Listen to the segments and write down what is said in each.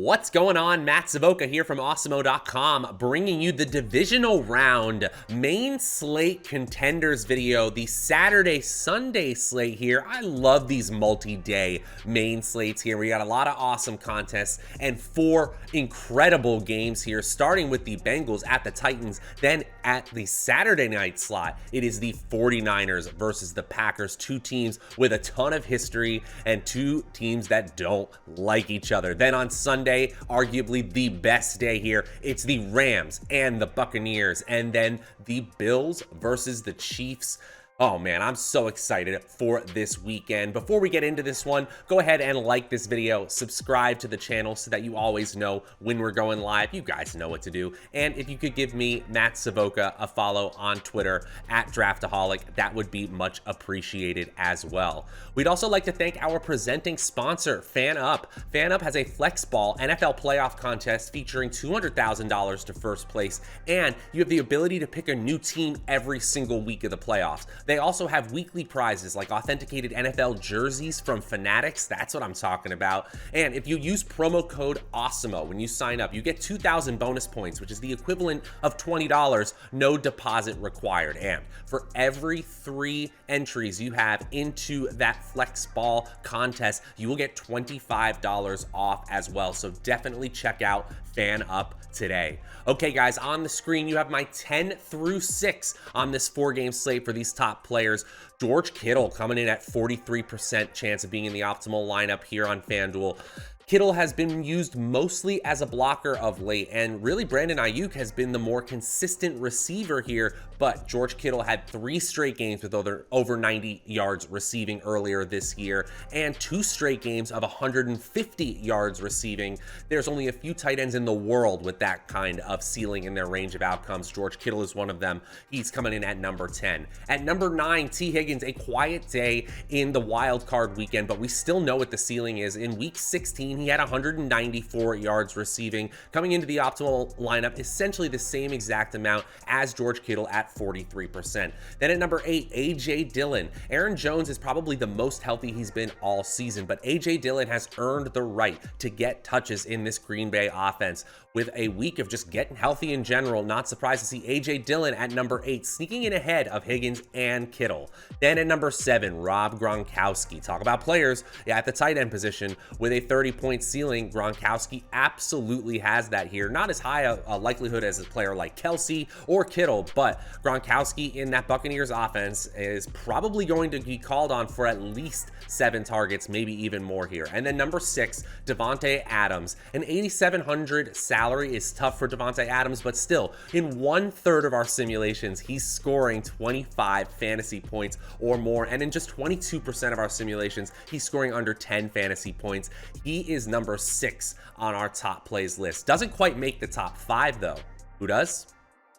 What's going on? Matt Savoca here from Awesemo.com, bringing you the divisional round main slate contenders video, the Saturday-Sunday slate here. I love these multi-day main slates here. We got a lot of awesome contests and 4 incredible games here, starting with the Bengals at the Titans. Then at the Saturday night slot, it is the 49ers versus the Packers, 2 teams with a ton of history and 2 teams that don't like each other. Then on Sunday, arguably the best day here, it's the Rams and the Buccaneers, and then the Bills versus the Chiefs. Oh man, I'm so excited for this weekend. Before we get into this one, go ahead and like this video, subscribe to the channel so that you always know when we're going live. You guys know what to do. And if you could give me, Matt Savoca, a follow on Twitter at Draftaholic, that would be much appreciated as well. We'd also like to thank our presenting sponsor, FanUp. FanUp has a Flex Ball NFL playoff contest featuring $200,000 to first place, and you have the ability to pick a new team every single week of the playoffs. They also have weekly prizes like authenticated NFL jerseys from Fanatics. That's what I'm talking about. And if you use promo code Awesemo when you sign up, you get 2,000 bonus points, which is the equivalent of $20, no deposit required. And for every 3 entries you have into that Flex Ball contest, you will get $25 off as well. So definitely check out FanUp today. Okay guys, on the screen you have my 10 through 6 on this 4-game slate for these top players. George Kittle coming in at 43% chance of being in the optimal lineup here on FanDuel. Kittle has been used mostly as a blocker of late, and really Brandon Ayuk has been the more consistent receiver here, but George Kittle had 3 straight games with over 90 yards receiving earlier this year, and 2 straight games of 150 yards receiving. There's only a few tight ends in the world with that kind of ceiling in their range of outcomes. George Kittle is one of them. He's coming in at number 10. At number 9, T. Higgins, a quiet day in the wild card weekend, but we still know what the ceiling is. In week 16, he had 194 yards receiving, coming into the optimal lineup, essentially the same exact amount as George Kittle at 43%. Then at number 8, A.J. Dillon. Aaron Jones is probably the most healthy he's been all season, but A.J. Dillon has earned the right to get touches in this Green Bay offense. With a week of just getting healthy in general, not surprised to see A.J. Dillon at number 8, sneaking in ahead of Higgins and Kittle. Then at number 7, Rob Gronkowski. Talk about players at the tight end position with a 30-point ceiling. Gronkowski absolutely has that here. Not as high a likelihood as a player like Kelsey or Kittle, but Gronkowski in that Buccaneers offense is probably going to be called on for at least 7 targets, maybe even more here. And then number 6, Davante Adams. An 8,700 salary is tough for Davante Adams, but still, in 1/3 of our simulations, he's scoring 25 fantasy points or more, and in just 22% of our simulations, he's scoring under 10 fantasy points. He is number 6 on our top plays list. Doesn't quite make the top 5 though. Who does?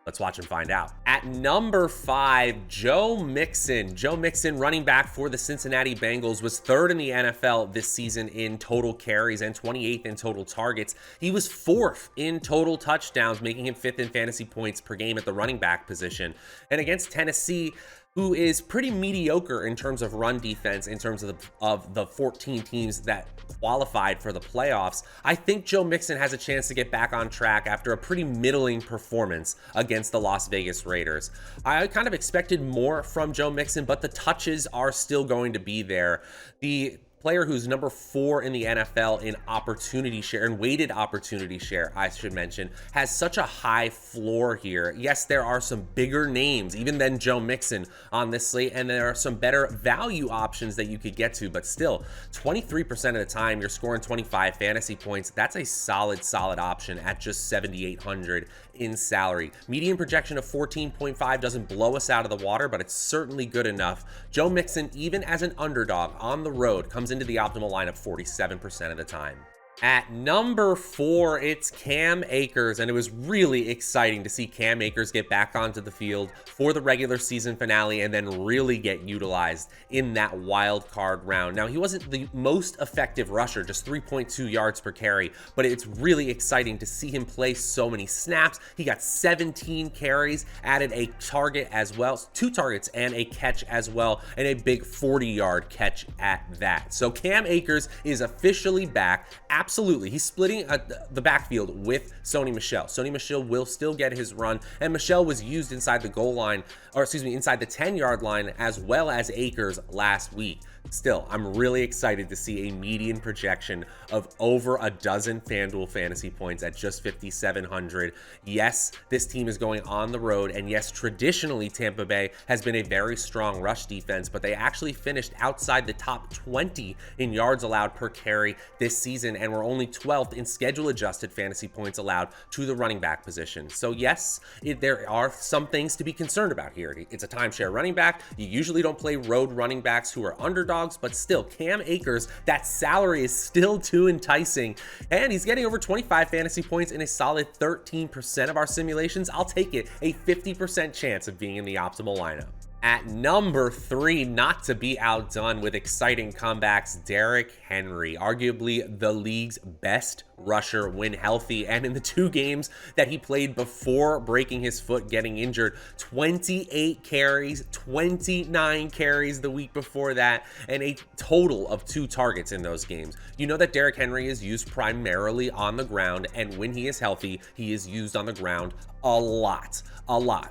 Let's watch and find out. At number 5, Joe Mixon. Joe Mixon, running back for the Cincinnati Bengals, was 3rd in the NFL this season in total carries and 28th in total targets. He was 4th in total touchdowns, making him 5th in fantasy points per game at the running back position. And against Tennessee, who is pretty mediocre in terms of run defense, in terms of the 14 teams that qualified for the playoffs, I think Joe Mixon has a chance to get back on track after a pretty middling performance against the Las Vegas Raiders. I kind of expected more from Joe Mixon, but the touches are still going to be there. The player who's number 4 in the NFL in opportunity share, and weighted opportunity share, I should mention, has such a high floor here. Yes, there are some bigger names, even than Joe Mixon on this slate, and there are some better value options that you could get to, but still, 23% of the time, you're scoring 25 fantasy points. That's a solid option at just 7,800 in salary. Median projection of 14.5 doesn't blow us out of the water, but it's certainly good enough. Joe Mixon, even as an underdog on the road, comes into the optimal lineup 47% of the time. At number 4, it's Cam Akers, and it was really exciting to see Cam Akers get back onto the field for the regular season finale and then really get utilized in that wild card round. Now, he wasn't the most effective rusher, just 3.2 yards per carry, but it's really exciting to see him play so many snaps. He got 17 carries, added a target as well, 2 targets and a catch as well, and a big 40-yard catch at that. So Cam Akers is officially back. absolutely. He's splitting the backfield with Sony Michel. Sony Michel will still get his run, and Michel was used inside the goal line, or excuse me, inside the 10-yard line, as well as Akers last week. Still, I'm really excited to see a median projection of over a dozen FanDuel fantasy points at just 5,700. Yes, this team is going on the road, and yes, traditionally Tampa Bay has been a very strong rush defense, but they actually finished outside the top 20 in yards allowed per carry this season, and were only 12th in schedule-adjusted fantasy points allowed to the running back position. So yes, there are some things to be concerned about here. It's a timeshare running back. You usually don't play road running backs who are underdogs, but still, Cam Akers, that salary is still too enticing, and he's getting over 25 fantasy points in a solid 13% of our simulations. I'll take it, a 50% chance of being in the optimal lineup. At number 3, not to be outdone with exciting comebacks, Derrick Henry, arguably the league's best rusher when healthy, and in the 2 games that he played before breaking his foot getting injured, 28 carries, 29 carries the week before that, and a total of 2 targets in those games. You know that Derrick Henry is used primarily on the ground, and when he is healthy, he is used on the ground a lot.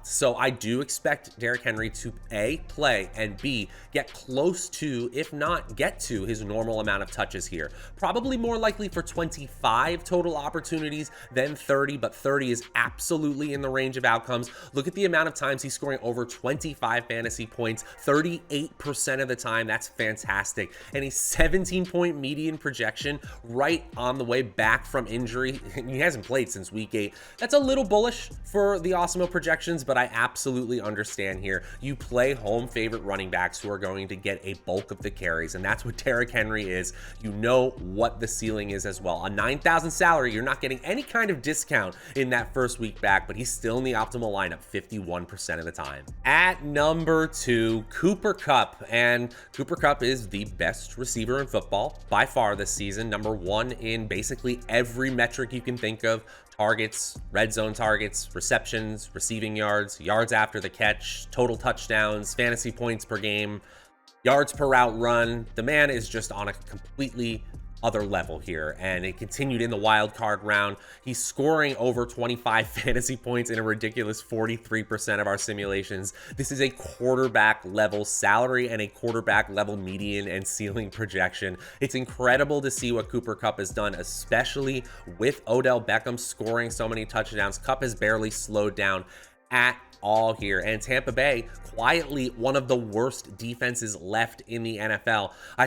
So I do expect Derrick Henry to A, play, and B, get close to, if not get to, his normal amount of touches here. Probably more likely for 25 total opportunities than 30, but 30 is absolutely in the range of outcomes. Look at the amount of times he's scoring over 25 fantasy points, 38% of the time. That's fantastic. And a 17-point median projection right on the way back from injury. He hasn't played since week 8. That's a little bullish for the Awesemo projections, but I absolutely understand here. You play home favorite running backs who are going to get a bulk of the carries, and that's what Derrick Henry is. You know what the ceiling is as well. A 9,000 salary, you're not getting any kind of discount in that first week back, but he's still in the optimal lineup 51% of the time. At number 2, Cooper Kupp, and Cooper Kupp is the best receiver in football by far this season. Number 1 in basically every metric you can think of. Targets, red zone targets, receptions, receiving yards, yards after the catch, total touchdowns, fantasy points per game, yards per route run. The man is just on a completely other level here, and it continued in the wild card round. He's scoring over 25 fantasy points in a ridiculous 43% of our simulations. This is a quarterback level salary and a quarterback level median and ceiling projection. It's incredible to see what Cooper Kupp has done, especially with Odell Beckham scoring so many touchdowns. Kupp has barely slowed down at all here, and Tampa Bay quietly one of the worst defenses left in the NFL. I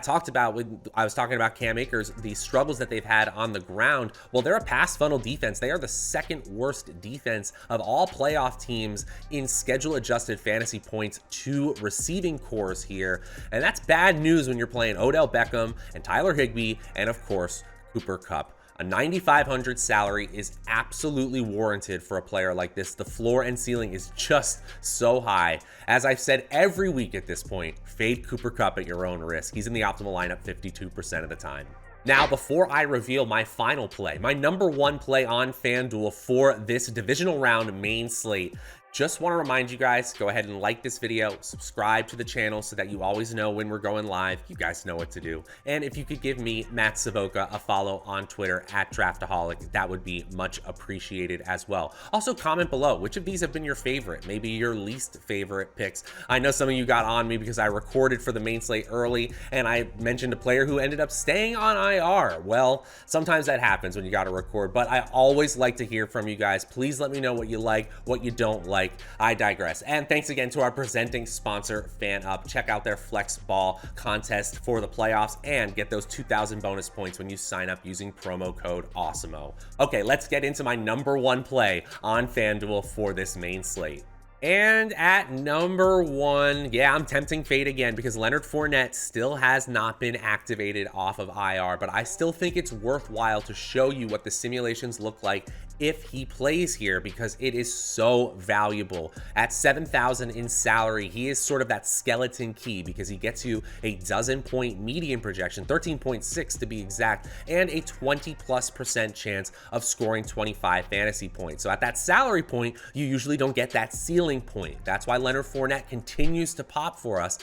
was talking about Cam Akers, the struggles that they've had on the ground. Well, they're a pass funnel defense. They are the 2nd worst defense of all playoff teams in schedule adjusted fantasy points to receiving cores here, and that's bad news when you're playing Odell Beckham and Tyler Higbee and of course Cooper Kupp. A 9,500 salary is absolutely warranted for a player like this. The floor and ceiling is just so high. As I've said every week at this point, fade Cooper Kupp at your own risk. He's in the optimal lineup 52% of the time. Now, before I reveal my final play, my number 1 play on FanDuel for this divisional round main slate, just want to remind you guys, go ahead and like this video, subscribe to the channel so that you always know when we're going live. You guys know what to do. And if you could give me, Matt Savoca, a follow on Twitter at Draftaholic, that would be much appreciated as well. Also, comment below, which of these have been your favorite, maybe your least favorite picks. I know some of you got on me because I recorded for the main slate early and I mentioned a player who ended up staying on IR. Well, sometimes that happens when you got to record, but I always like to hear from you guys. Please let me know what you like, what you don't like. I digress. And thanks again to our presenting sponsor, FanUp. Check out their Flex Ball contest for the playoffs and get those 2,000 bonus points when you sign up using promo code Awesemo. Okay, let's get into my number 1 play on FanDuel for this main slate. And at number 1, yeah, I'm tempting fate again because Leonard Fournette still has not been activated off of IR, but I still think it's worthwhile to show you what the simulations look like if he plays here because it is so valuable. At 7,000 in salary, he is sort of that skeleton key because he gets you a dozen-point median projection, 13.6 to be exact, and a 20+% chance of scoring 25 fantasy points. So at that salary point, you usually don't get that ceiling point. That's why Leonard Fournette continues to pop for us.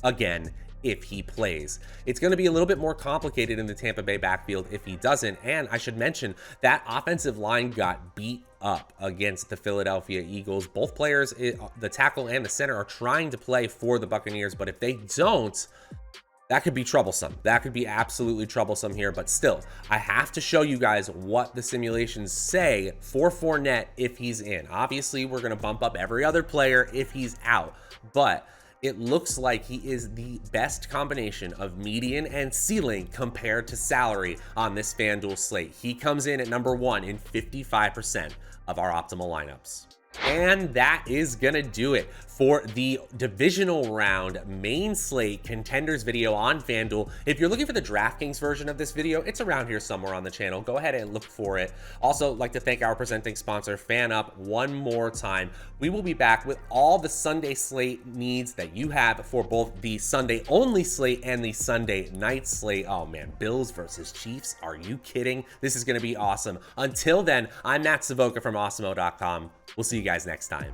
Again, if he plays. It's going to be a little bit more complicated in the Tampa Bay backfield if he doesn't. And I should mention that offensive line got beat up against the Philadelphia Eagles. Both players, the tackle and the center, are trying to play for the Buccaneers, but if they don't, that could be troublesome. That could be absolutely troublesome here, but still, I have to show you guys what the simulations say for Fournette if he's in. Obviously, we're going to bump up every other player if he's out, but it looks like he is the best combination of median and ceiling compared to salary on this FanDuel slate. He comes in at number 1 in 55% of our optimal lineups. And that is gonna do it for the divisional round main slate contenders video on FanDuel. If you're looking for the DraftKings version of this video, it's around here somewhere on the channel. Go ahead and look for it. Also, like to thank our presenting sponsor, FanUp, one more time. We will be back with all the Sunday slate needs that you have for both the Sunday only slate and the Sunday night slate. Oh man, Bills versus Chiefs. Are you kidding? This is gonna be awesome. Until then, I'm Matt Savoca from Awesemo.com. We'll see you guys next time.